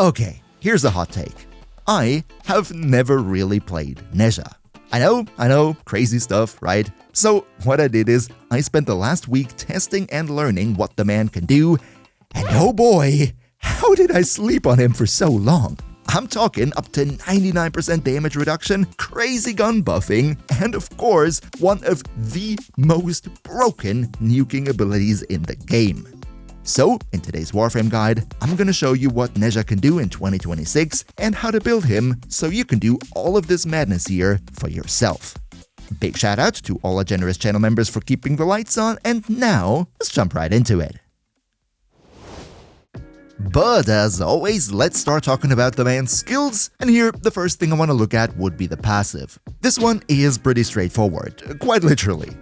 Okay, here's a hot take. I have never really played Nezha. I know, crazy stuff, right? So what I did is I spent the last week testing and learning what the man can do, and oh boy, how did I sleep on him for so long? I'm talking up to 99% damage reduction, crazy gun buffing, and of course, one of the most broken nuking abilities in the game. So, in today's Warframe guide, I'm gonna show you what Nezha can do in 2026 and how to build him so you can do all of this madness here for yourself. Big shout out to all our generous channel members for keeping the lights on, and now, let's jump right into it. But as always, let's start talking about the man's skills, and here the first thing I want to look at would be the passive. This one is pretty straightforward, quite literally.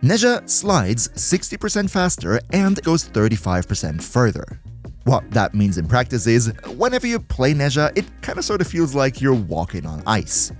Nezha slides 60% faster and goes 35% further. What that means in practice is, whenever you play Nezha, it kinda sorta feels like you're walking on ice.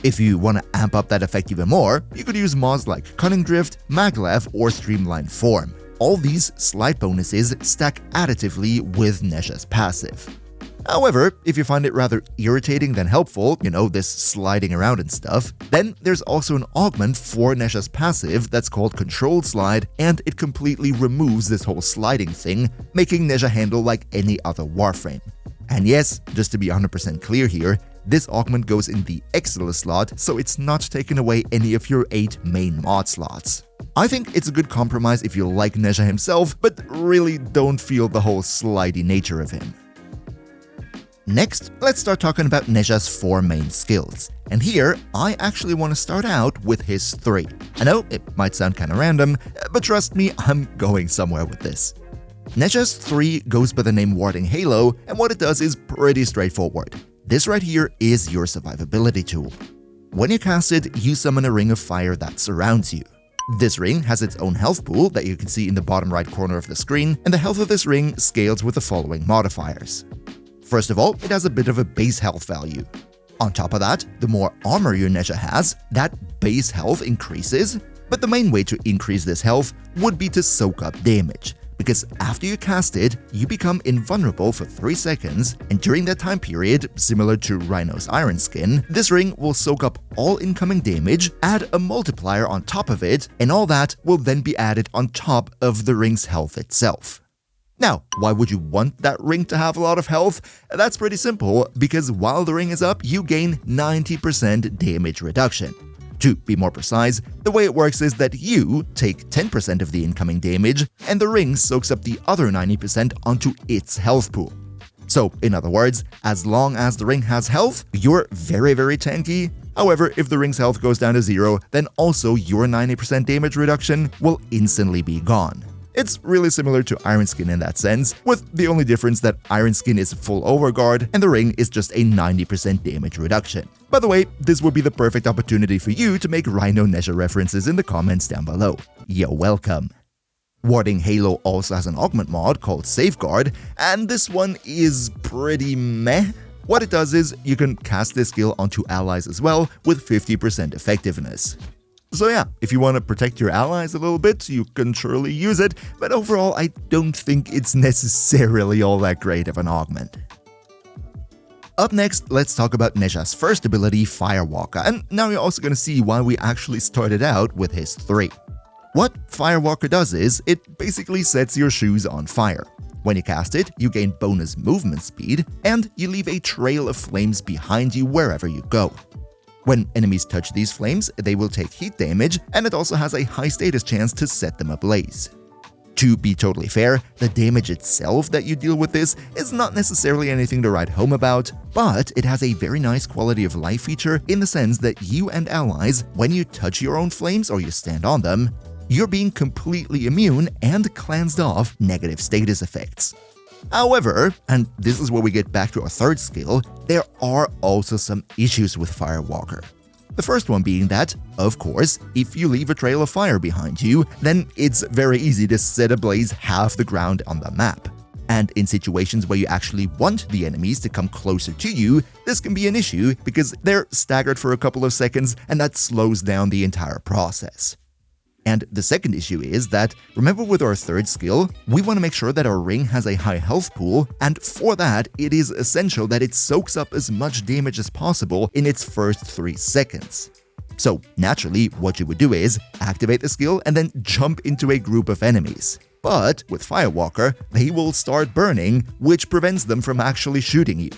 If you want to amp up that effect even more, you could use mods like Cunning Drift, Maglev, or Streamlined Form. All these slide bonuses stack additively with Nezha's passive. However, if you find it rather irritating than helpful, this sliding around and stuff, then there's also an augment for Nezha's passive that's called Controlled Slide, and it completely removes this whole sliding thing, making Nezha handle like any other Warframe. And yes, just to be 100% clear here, this augment goes in the Excellent slot, so it's not taking away any of your 8 main mod slots. I think it's a good compromise if you like Nezha himself, but really don't feel the whole slidey nature of him. Next, let's start talking about Nezha's 4 main skills, and here I actually want to start out with his 3. I know it might sound kinda random, but trust me, I'm going somewhere with this. Nezha's 3 goes by the name Warding Halo, and what it does is pretty straightforward. This right here is your survivability tool. When you cast it, you summon a ring of fire that surrounds you. This ring has its own health pool that you can see in the bottom right corner of the screen, and the health of this ring scales with the following modifiers. First of all, it has a bit of a base health value. On top of that, the more armor your Nezha has, that base health increases, but the main way to increase this health would be to soak up damage, because after you cast it, you become invulnerable for 3 seconds, and during that time period, similar to Rhino's Iron Skin, this ring will soak up all incoming damage, add a multiplier on top of it, and all that will then be added on top of the ring's health itself. Now, why would you want that ring to have a lot of health? That's pretty simple, because while the ring is up, you gain 90% damage reduction. To be more precise, the way it works is that you take 10% of the incoming damage, and the ring soaks up the other 90% onto its health pool. So, in other words, as long as the ring has health, you're very, very tanky. However, if the ring's health goes down to 0, then also your 90% damage reduction will instantly be gone. It's really similar to Iron Skin in that sense, with the only difference that Iron Skin is full overguard and the ring is just a 90% damage reduction. By the way, this would be the perfect opportunity for you to make Rhino Nezha references in the comments down below. You're welcome. Warding Halo also has an augment mod called Safeguard, and this one is pretty meh. What it does is you can cast this skill onto allies as well with 50% effectiveness. So yeah, if you want to protect your allies a little bit, you can surely use it, but overall I don't think it's necessarily all that great of an augment. Up next, let's talk about Nezha's first ability, Firewalker, and now you're also going to see why we actually started out with his 3. What Firewalker does is, it basically sets your shoes on fire. When you cast it, you gain bonus movement speed, and you leave a trail of flames behind you wherever you go. When enemies touch these flames, they will take heat damage, and it also has a high status chance to set them ablaze. To be totally fair, the damage itself that you deal with this is not necessarily anything to write home about, but it has a very nice quality of life feature in the sense that you and allies, when you touch your own flames or you stand on them, you're being completely immune and cleansed off negative status effects. However, and this is where we get back to our third skill, there are also some issues with Firewalker. The first one being that, of course, if you leave a trail of fire behind you, then it's very easy to set ablaze half the ground on the map. And in situations where you actually want the enemies to come closer to you, this can be an issue because they're staggered for a couple of seconds and that slows down the entire process. And the second issue is that, remember with our third skill, we want to make sure that our ring has a high health pool, and for that, it is essential that it soaks up as much damage as possible in its first 3 seconds. So naturally, what you would do is activate the skill and then jump into a group of enemies. But with Firewalker, they will start burning, which prevents them from actually shooting you.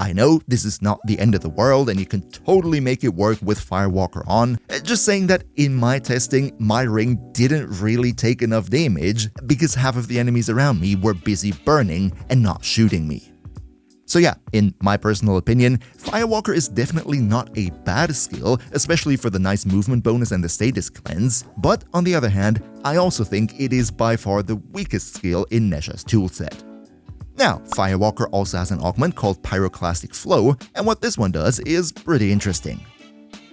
I know this is not the end of the world and you can totally make it work with Firewalker on, just saying that in my testing, my ring didn't really take enough damage because half of the enemies around me were busy burning and not shooting me. So yeah, in my personal opinion, Firewalker is definitely not a bad skill, especially for the nice movement bonus and the status cleanse, but on the other hand, I also think it is by far the weakest skill in Nezha's toolset. Now, Firewalker also has an augment called Pyroclastic Flow, and what this one does is pretty interesting.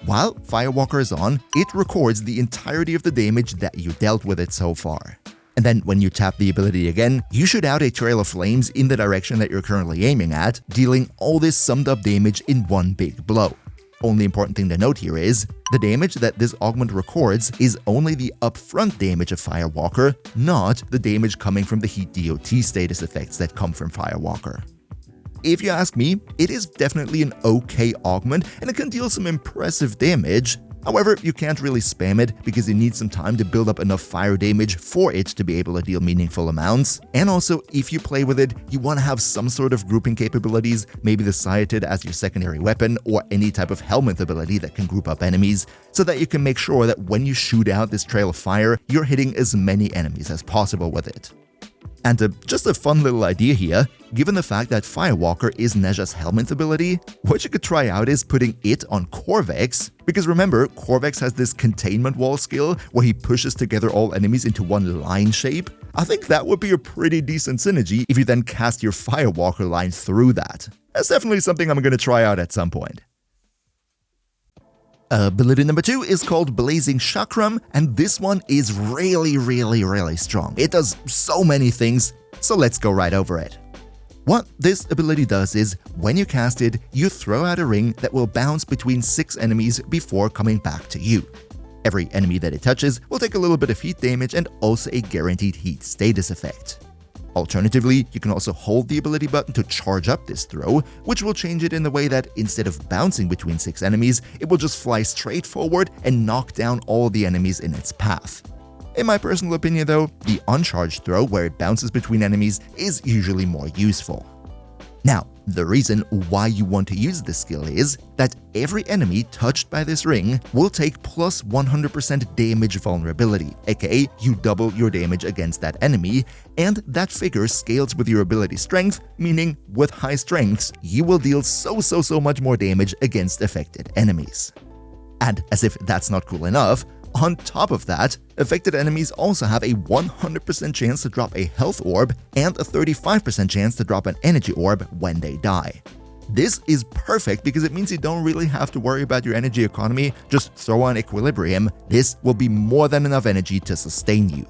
While Firewalker is on, it records the entirety of the damage that you dealt with it so far. And then when you tap the ability again, you shoot out a trail of flames in the direction that you're currently aiming at, dealing all this summed up damage in one big blow. Only important thing to note here is, the damage that this augment records is only the upfront damage of Firewalker, not the damage coming from the heat DOT status effects that come from Firewalker. If you ask me, it is definitely an okay augment and it can deal some impressive damage. However, you can't really spam it because you need some time to build up enough fire damage for it to be able to deal meaningful amounts. And also, if you play with it, you want to have some sort of grouping capabilities, maybe the Sciated as your secondary weapon or any type of helmet ability that can group up enemies, so that you can make sure that when you shoot out this trail of fire, you're hitting as many enemies as possible with it. And just a fun little idea here, given the fact that Firewalker is Nezha's helmet ability, what you could try out is putting it on Corvex, because remember, Corvex has this containment wall skill where he pushes together all enemies into one line shape. I think that would be a pretty decent synergy if you then cast your Firewalker line through that. That's definitely something I'm going to try out at some point. Ability number 2 is called Blazing Chakram, and this one is really strong. It does so many things, so let's go right over it. What this ability does is, when you cast it, you throw out a ring that will bounce between 6 enemies before coming back to you. Every enemy that it touches will take a little bit of heat damage and also a guaranteed heat status effect. Alternatively, you can also hold the ability button to charge up this throw, which will change it in the way that instead of bouncing between 6 enemies, it will just fly straight forward and knock down all the enemies in its path. In my personal opinion though, the uncharged throw where it bounces between enemies is usually more useful. Now, the reason why you want to use this skill is that every enemy touched by this ring will take plus 100% damage vulnerability, aka you double your damage against that enemy, and that figure scales with your ability strength, meaning with high strengths, you will deal so much more damage against affected enemies. And as if that's not cool enough, on top of that, affected enemies also have a 100% chance to drop a health orb and a 35% chance to drop an energy orb when they die. This is perfect because it means you don't really have to worry about your energy economy, just throw on equilibrium. This will be more than enough energy to sustain you.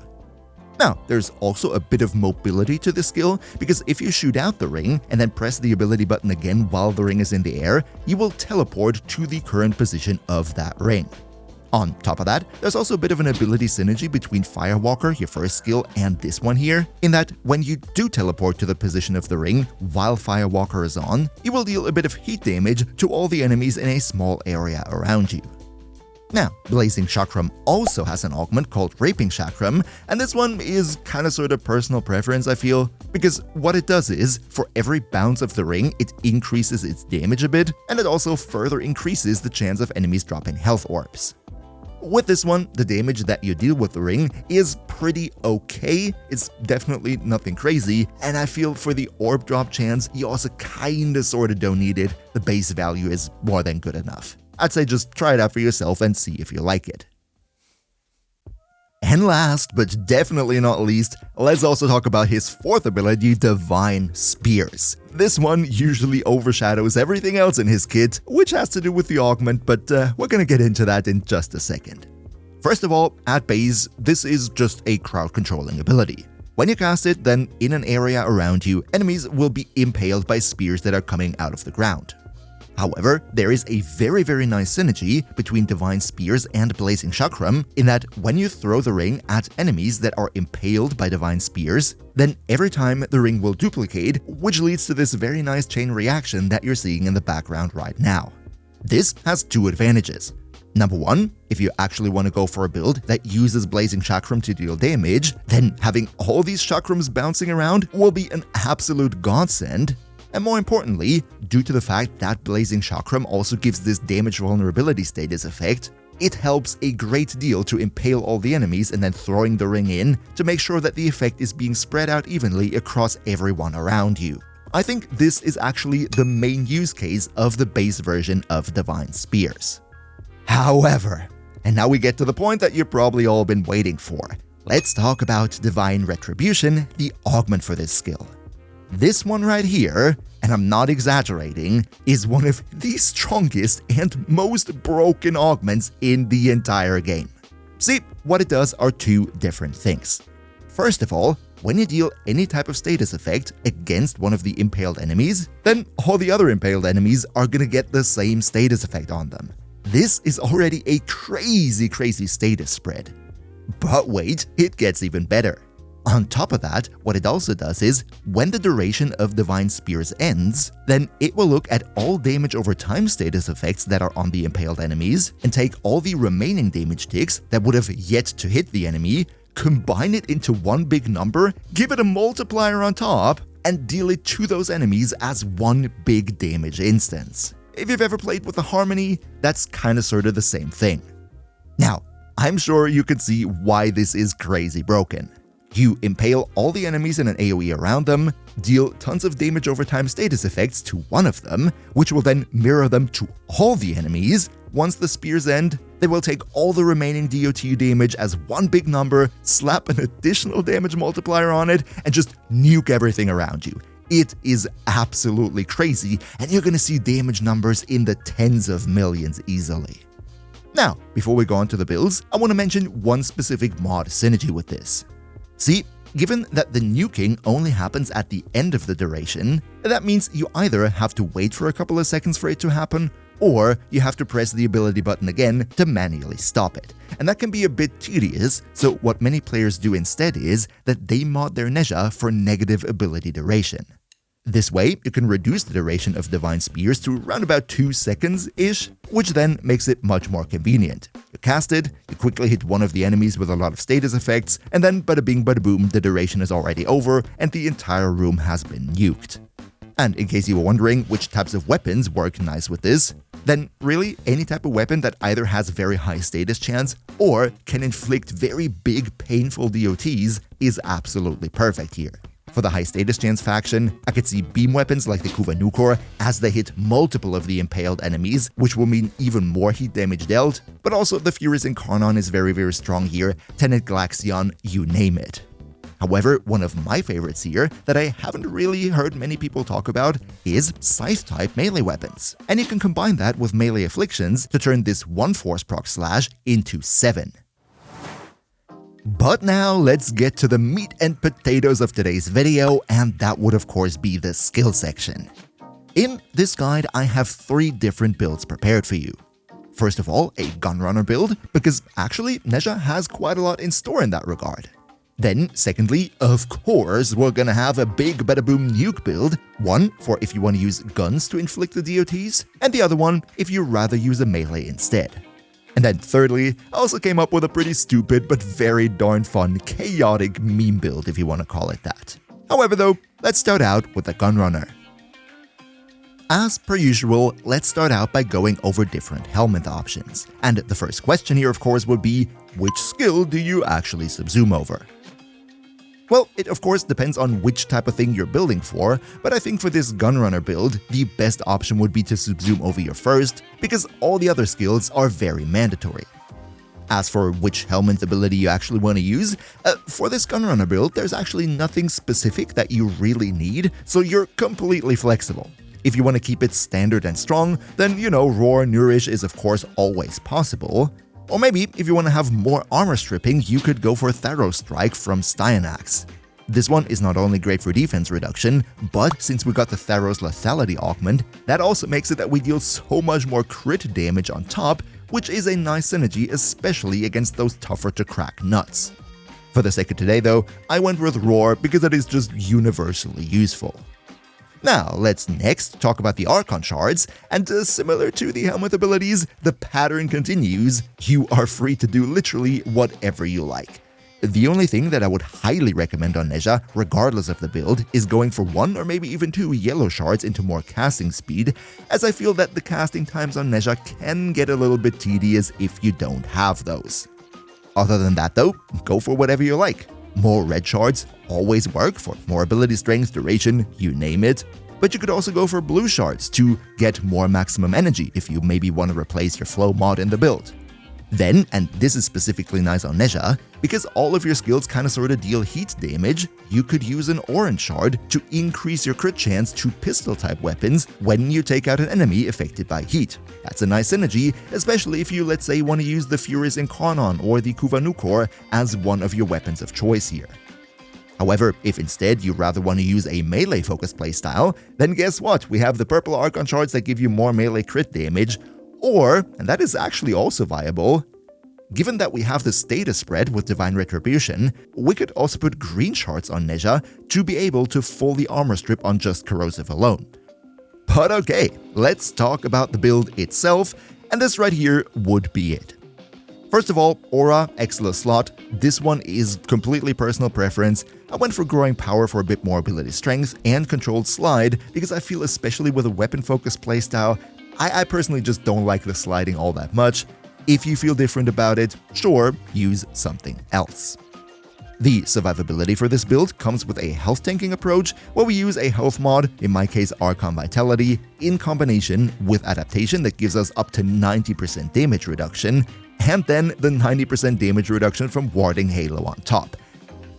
Now, there's also a bit of mobility to this skill, because if you shoot out the ring and then press the ability button again while the ring is in the air, you will teleport to the current position of that ring. On top of that, there's also a bit of an ability synergy between Firewalker, your first skill, and this one here, in that when you do teleport to the position of the ring while Firewalker is on, you will deal a bit of heat damage to all the enemies in a small area around you. Now, Blazing Chakram also has an augment called Raping Chakram, and this one is kinda sorta personal preference, I feel, because what it does is, for every bounce of the ring, it increases its damage a bit, and it also further increases the chance of enemies dropping health orbs. With this one, the damage that you deal with the ring is pretty okay, it's definitely nothing crazy, and I feel for the orb drop chance, you also kinda sorta don't need it, the base value is more than good enough. I'd say just try it out for yourself and see if you like it. And last, but definitely not least, let's also talk about his fourth ability, Divine Spears. This one usually overshadows everything else in his kit, which has to do with the augment, but we're gonna get into that in just a second. First of all, at base, this is just a crowd controlling ability. When you cast it, then in an area around you, enemies will be impaled by spears that are coming out of the ground. However, there is a very nice synergy between Divine Spears and Blazing Chakram in that when you throw the ring at enemies that are impaled by Divine Spears, then every time the ring will duplicate, which leads to this very nice chain reaction that you're seeing in the background right now. This has two advantages. Number one, if you actually want to go for a build that uses Blazing Chakram to deal damage, then having all these Chakrams bouncing around will be an absolute godsend. And more importantly, due to the fact that Blazing Chakram also gives this damage vulnerability status effect, it helps a great deal to impale all the enemies and then throwing the ring in to make sure that the effect is being spread out evenly across everyone around you. I think this is actually the main use case of the base version of Divine Spears. However, and now we get to the point that you've probably all been waiting for. Let's talk about Divine Retribution, the augment for this skill. This one right here, and I'm not exaggerating, is one of the strongest and most broken augments in the entire game. See, what it does are two different things. First of all, when you deal any type of status effect against one of the impaled enemies, then all the other impaled enemies are gonna get the same status effect on them. This is already a crazy status spread. But wait, it gets even better. On top of that, what it also does is, when the duration of Divine Spears ends, then it will look at all damage over time status effects that are on the impaled enemies and take all the remaining damage ticks that would have yet to hit the enemy, combine it into one big number, give it a multiplier on top, and deal it to those enemies as one big damage instance. If you've ever played with the Harmony, that's kinda sorta the same thing. Now, I'm sure you can see why this is crazy broken. You impale all the enemies in an AoE around them, deal tons of damage over time status effects to one of them, which will then mirror them to all the enemies. Once the spears end, they will take all the remaining DOT damage as one big number, slap an additional damage multiplier on it, and just nuke everything around you. It is absolutely crazy, and you're gonna see damage numbers in the tens of millions easily. Now, before we go on to the builds, I want to mention one specific mod synergy with this. See, given that the nuking only happens at the end of the duration, that means you either have to wait for a couple of seconds for it to happen, or you have to press the ability button again to manually stop it. And that can be a bit tedious, so what many players do instead is that they mod their Nezha for negative ability duration. This way, you can reduce the duration of Divine Spears to around about 2 seconds-ish, which then makes it much more convenient. You cast it, you quickly hit one of the enemies with a lot of status effects, and then bada bing bada boom, the duration is already over and the entire room has been nuked. And in case you were wondering which types of weapons work nice with this, then really any type of weapon that either has very high status chance or can inflict very big painful DOTs is absolutely perfect here. For the high status chance faction, I could see beam weapons like the Kuva Nukor as they hit multiple of the impaled enemies, which will mean even more heat damage dealt, but also the Furious Incarnon is very strong here, Tenet Glaxion, you name it. However, one of my favorites here that I haven't really heard many people talk about is Scythe-type melee weapons, and you can combine that with melee afflictions to turn this 1 force proc slash into 7. But now let's get to the meat and potatoes of today's video, and that would of course be the skill section. In this guide, I have 3 different builds prepared for you. First of all, a Gunrunner build, because actually Nezha has quite a lot in store in that regard. Then, secondly, of course, we're gonna have a big bada boom nuke build, one for if you want to use guns to inflict the DOTs, and the other one if you rather use a melee instead. And then thirdly, I also came up with a pretty stupid but very darn fun chaotic meme build if you want to call it that. However though, let's start out with the Gunrunner. As per usual, let's start out by going over different helmet options. And the first question here of course would be, which skill do you actually subsume over? Well, it of course depends on which type of thing you're building for, but I think for this Gunrunner build, the best option would be to subsume over your first, because all the other skills are very mandatory. As for which helmet ability you actually want to use, for this Gunrunner build, there's actually nothing specific that you really need, so you're completely flexible. If you want to keep it standard and strong, then Roar Nourish is of course always possible. Or maybe, if you want to have more armor stripping, you could go for Tharo Strike from Styanax. This one is not only great for defense reduction, but since we got the Theros lethality augment, that also makes it that we deal so much more crit damage on top, which is a nice synergy, especially against those tougher to crack nuts. For the sake of today though, I went with Roar because it is just universally useful. Now, let's next talk about the Archon shards, and similar to the helmet abilities, the pattern continues. You are free to do literally whatever you like. The only thing that I would highly recommend on Nezha, regardless of the build, is going for 1 or maybe even 2 yellow shards into more casting speed, as I feel that the casting times on Nezha can get a little bit tedious if you don't have those. Other than that though, go for whatever you like. More red shards always work for more ability strength, duration, you name it. But you could also go for blue shards to get more maximum energy if you maybe want to replace your flow mod in the build. Then, and this is specifically nice on Nezha, because all of your skills kinda sorta deal heat damage, you could use an orange shard to increase your crit chance to pistol type weapons when you take out an enemy affected by heat. That's a nice synergy, especially if you, let's say, want to use the Furious Incarnon or the Kuvanukor as one of your weapons of choice here. However, if instead you rather want to use a melee focused playstyle, then guess what? We have the purple Archon shards that give you more melee crit damage, or, and that is actually also viable, given that we have the status spread with Divine Retribution, we could also put green shards on Nezha to be able to fully armor strip on just Corrosive alone. But okay, let's talk about the build itself, and this right here would be it. First of all, Aura, excellent slot. This one is completely personal preference. I went for Growing Power for a bit more ability strength and Controlled Slide because I feel, especially with a weapon-focused playstyle, I personally just don't like the sliding all that much. If you feel different about it, sure, use something else. The survivability for this build comes with a health tanking approach where we use a health mod, in my case Archon Vitality, in combination with adaptation that gives us up to 90% damage reduction, and then the 90% damage reduction from warding Halo on top.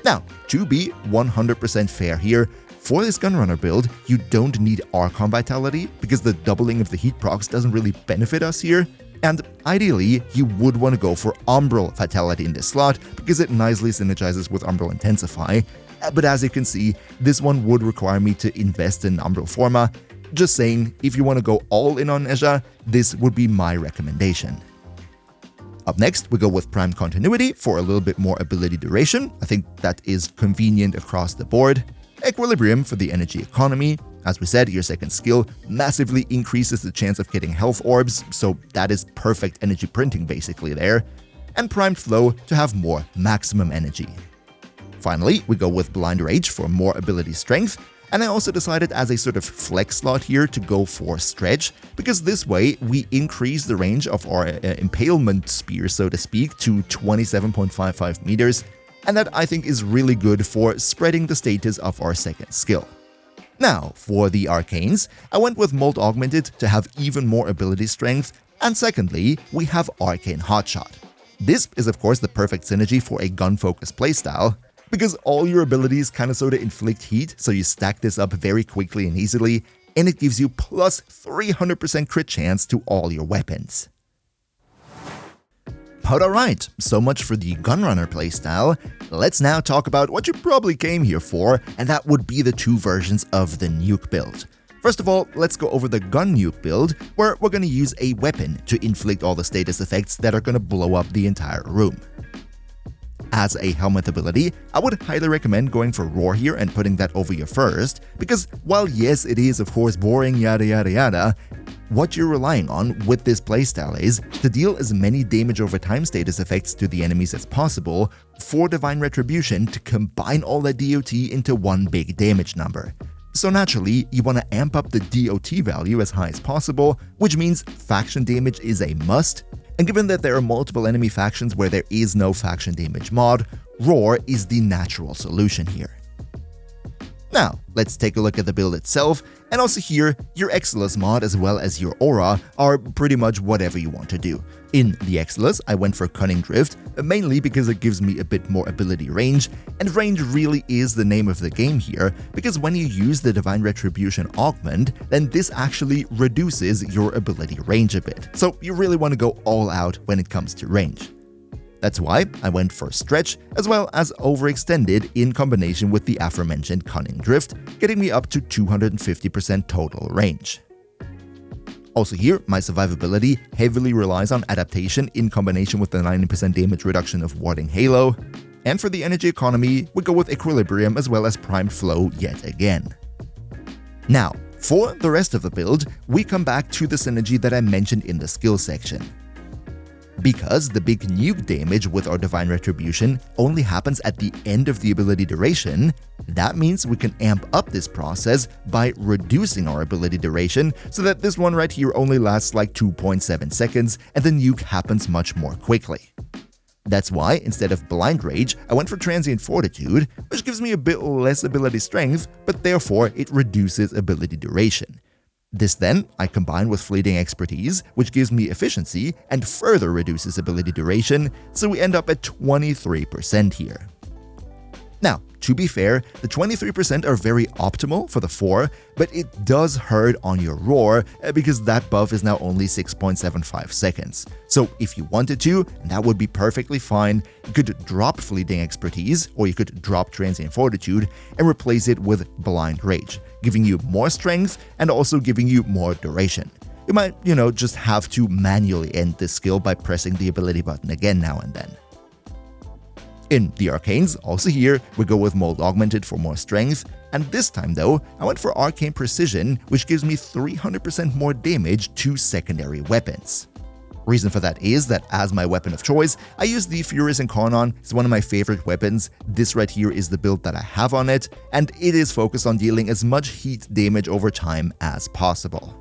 Now, to be 100% fair here, for this Gunrunner build, you don't need Archon Vitality because the doubling of the heat procs doesn't really benefit us here, and ideally, you would want to go for Umbral Vitality in this slot because it nicely synergizes with Umbral Intensify, but as you can see, this one would require me to invest in Umbral Forma. Just saying, if you want to go all in on Nezha, this would be my recommendation. Up next, we go with Prime Continuity for a little bit more ability duration. I think that is convenient across the board. Equilibrium for the energy economy. As we said, your second skill massively increases the chance of getting health orbs, so that is perfect energy printing basically there. And Primed Flow to have more maximum energy. Finally, we go with Blind Rage for more ability strength, and I also decided as a sort of flex slot here to go for Stretch, because this way we increase the range of our impalement spear, so to speak, to 27.55 meters, and that I think is really good for spreading the status of our second skill. Now, for the Arcanes, I went with Molt Augmented to have even more ability strength, and secondly, we have Arcane Hotshot. This is of course the perfect synergy for a gun-focused playstyle, because all your abilities kinda sorta inflict heat, so you stack this up very quickly and easily, and it gives you plus 300% crit chance to all your weapons. But alright, so much for the Gunrunner playstyle. Let's now talk about what you probably came here for, and that would be the 2 versions of the NUKE build. First of all, let's go over the Gun NUKE build, where we're gonna use a weapon to inflict all the status effects that are gonna blow up the entire room. As a helmet ability, I would highly recommend going for Roar here and putting that over your first, because while yes, it is of course boring yada yada yada, what you're relying on with this playstyle is to deal as many damage over time status effects to the enemies as possible for Divine Retribution to combine all that DOT into one big damage number. So naturally, you want to amp up the DOT value as high as possible, which means faction damage is a must, and given that there are multiple enemy factions where there is no faction damage mod, Roar is the natural solution here. Now, let's take a look at the build itself, and also here, your Exilus mod as well as your Aura are pretty much whatever you want to do. In the Exilus, I went for Cunning Drift, mainly because it gives me a bit more ability range, and range really is the name of the game here, because when you use the Divine Retribution augment, then this actually reduces your ability range a bit, so you really want to go all out when it comes to range. That's why I went for stretch as well as overextended in combination with the aforementioned cunning drift, getting me up to 250% total range. Also here, my survivability heavily relies on adaptation in combination with the 90% damage reduction of Warding Halo, and for the energy economy, we go with Equilibrium as well as Primed Flow yet again. Now, for the rest of the build, we come back to the synergy that I mentioned in the skill section. Because the big nuke damage with our Divine Retribution only happens at the end of the ability duration, that means we can amp up this process by reducing our ability duration so that this one right here only lasts like 2.7 seconds and the nuke happens much more quickly. That's why, instead of Blind Rage, I went for Transient Fortitude, which gives me a bit less ability strength, but therefore it reduces ability duration. This then I combine with Fleeting Expertise, which gives me efficiency and further reduces ability duration, so we end up at 23% here. Now, to be fair, the 23% are very optimal for the 4, but it does hurt on your roar because that buff is now only 6.75 seconds. So if you wanted to, and that would be perfectly fine, you could drop Fleeting Expertise or you could drop Transient Fortitude and replace it with Blind Rage, giving you more strength and also giving you more duration. You might, just have to manually end this skill by pressing the ability button again now and then. In the Arcanes, also here, we go with Mold Augmented for more strength, and this time though, I went for Arcane Precision, which gives me 300% more damage to secondary weapons. Reason for that is that as my weapon of choice, I use the Furious Incarnon. It's one of my favorite weapons. This right here is the build that I have on it, and it is focused on dealing as much heat damage over time as possible.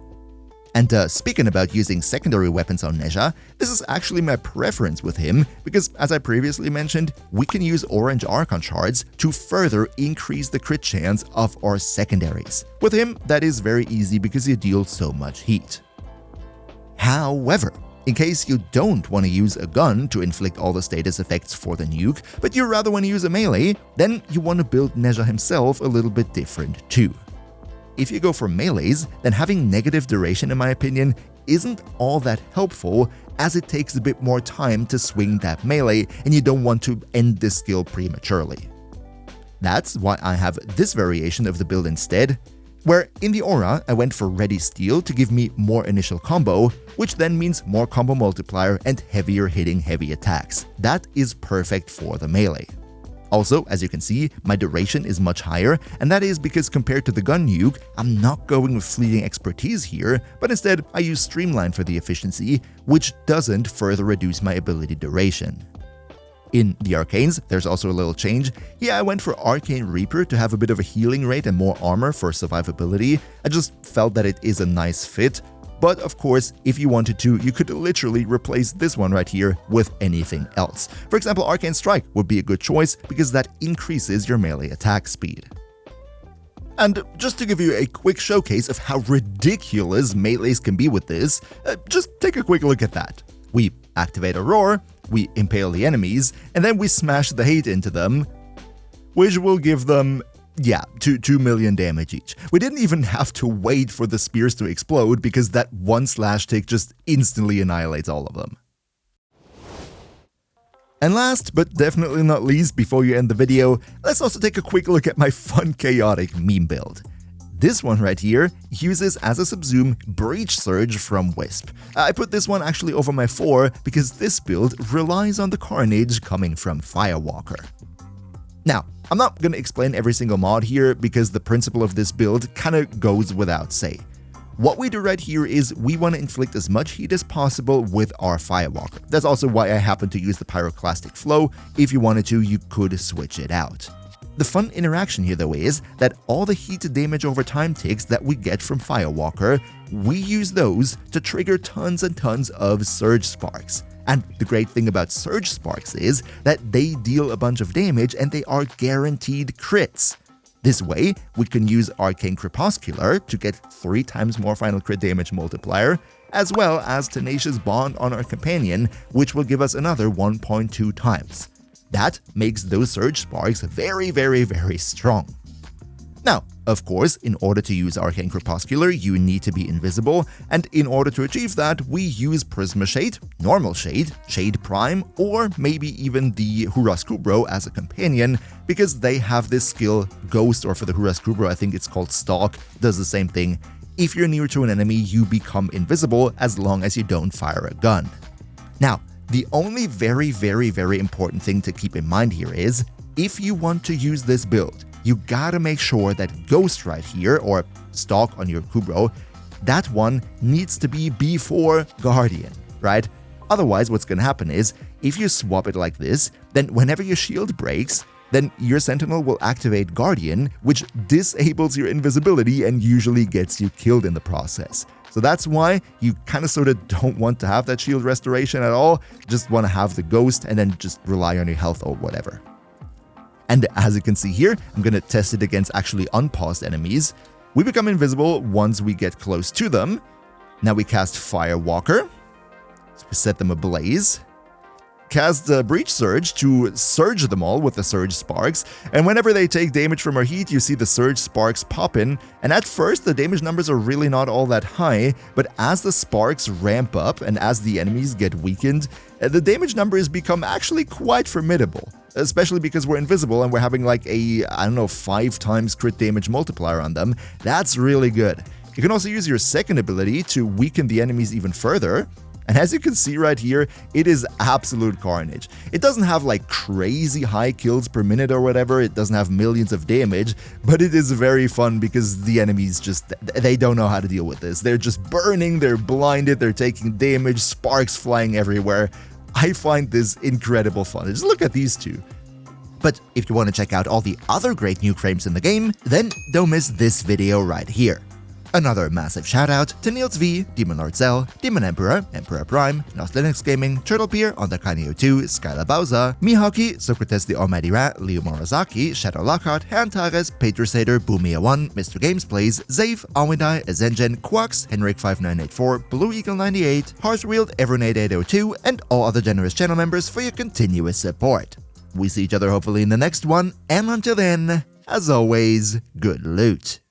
And speaking about using secondary weapons on Nezha, this is actually my preference with him because, as I previously mentioned, we can use Orange Archon Shards to further increase the crit chance of our secondaries. With him, that is very easy because he deals so much heat. However, in case you don't want to use a gun to inflict all the status effects for the nuke, but you rather want to use a melee, then you want to build Nezha himself a little bit different too. If you go for melees, then having negative duration, in my opinion, isn't all that helpful as it takes a bit more time to swing that melee and you don't want to end this skill prematurely. That's why I have this variation of the build instead, where in the aura I went for Ready Steel to give me more initial combo, which then means more combo multiplier and heavier hitting heavy attacks. That is perfect for the melee. Also, as you can see, my duration is much higher, and that is because compared to the gun nuke, I'm not going with Fleeting Expertise here, but instead I use Streamline for the efficiency, which doesn't further reduce my ability duration. In the Arcanes, there's also a little change. Here I went for Arcane Reaper to have a bit of a healing rate and more armor for survivability. I just felt that it is a nice fit. But of course, if you wanted to, you could literally replace this one right here with anything else. For example, Arcane Strike would be a good choice because that increases your melee attack speed. And just to give you a quick showcase of how ridiculous melees can be with this, just take a quick look at that. We activate a roar, we impale the enemies, and then we smash the hate into them, which will give them 2 million damage each. We didn't even have to wait for the spears to explode because that one slash tick just instantly annihilates all of them. And last but definitely not least, before you end the video, let's also take a quick look at my fun chaotic meme build. This one right here uses as a subsume Breach Surge from Wisp. I put this one actually over my 4 because this build relies on the carnage coming from Firewalker. Now, I'm not going to explain every single mod here because the principle of this build kinda goes without say. What we do right here is we want to inflict as much heat as possible with our Firewalker. That's also why I happen to use the Pyroclastic Flow. If you wanted to, you could switch it out. The fun interaction here though is that all the heat damage over time ticks that we get from Firewalker, we use those to trigger tons and tons of Surge Sparks. And the great thing about Surge Sparks is that they deal a bunch of damage and they are guaranteed crits. This way, we can use Arcane Crepuscular to get 3 times more final crit damage multiplier, as well as Tenacious Bond on our companion, which will give us another 1.2 times. That makes those Surge Sparks very, very, very strong. Now, Of course, in order to use Arcane Crepuscular, you need to be invisible, and in order to achieve that, we use Prisma Shade, Normal Shade, Shade Prime, or maybe even the Huraskubro as a companion, because they have this skill, Ghost, or for the Huraskubro, I think it's called Stalk, does the same thing. If you're near to an enemy, you become invisible as long as you don't fire a gun. Now, the only very important thing to keep in mind here is, if you want to use this build, you gotta make sure that Ghost right here, or Stalk on your Kubro, that one needs to be before Guardian, right? Otherwise, what's gonna happen is, if you swap it like this, then whenever your shield breaks, then your Sentinel will activate Guardian, which disables your invisibility and usually gets you killed in the process. So that's why you kind of sort of don't want to have that shield restoration at all, just want to have the Ghost and then just rely on your health or whatever. And as you can see here, I'm going to test it against actually unpaused enemies. We become invisible once we get close to them. Now we cast Firewalker. So we set them ablaze. Cast the Breach Surge to surge them all with the Surge Sparks, and whenever they take damage from our heat, you see the Surge Sparks pop in, and at first the damage numbers are really not all that high, but as the sparks ramp up and as the enemies get weakened, the damage numbers become actually quite formidable, especially because we're invisible and we're having like a, 5 times crit damage multiplier on them. That's really good. You can also use your second ability to weaken the enemies even further. And as you can see right here, it is absolute carnage. It doesn't have like crazy high kills per minute or whatever, it doesn't have millions of damage, but it is very fun because the enemies just, they don't know how to deal with this. They're just burning, they're blinded, they're taking damage, sparks flying everywhere. I find this incredible fun. Just look at these two. But if you want to check out all the other great nuke frames in the game, then don't miss this video right here. Another massive shoutout to Niels V, Demon Lord Zell, Demon Emperor, Emperor Prime, Nos Linux Gaming, Turtlepeer, Underkane02, Skylar Bowser, Mihawki, Socrates the Almighty Rat, Leo Morizaki, Shadow Lockhart, Hantares, Patrosator, Boomia1, Mr. Games Plays, Zave, Awindai, Azengen, Quax, Henrik5984, Blue Eagle 98, Hearthwield, Evernade802, and all other generous channel members for your continuous support. We see each other hopefully in the next one, and until then, as always, good loot.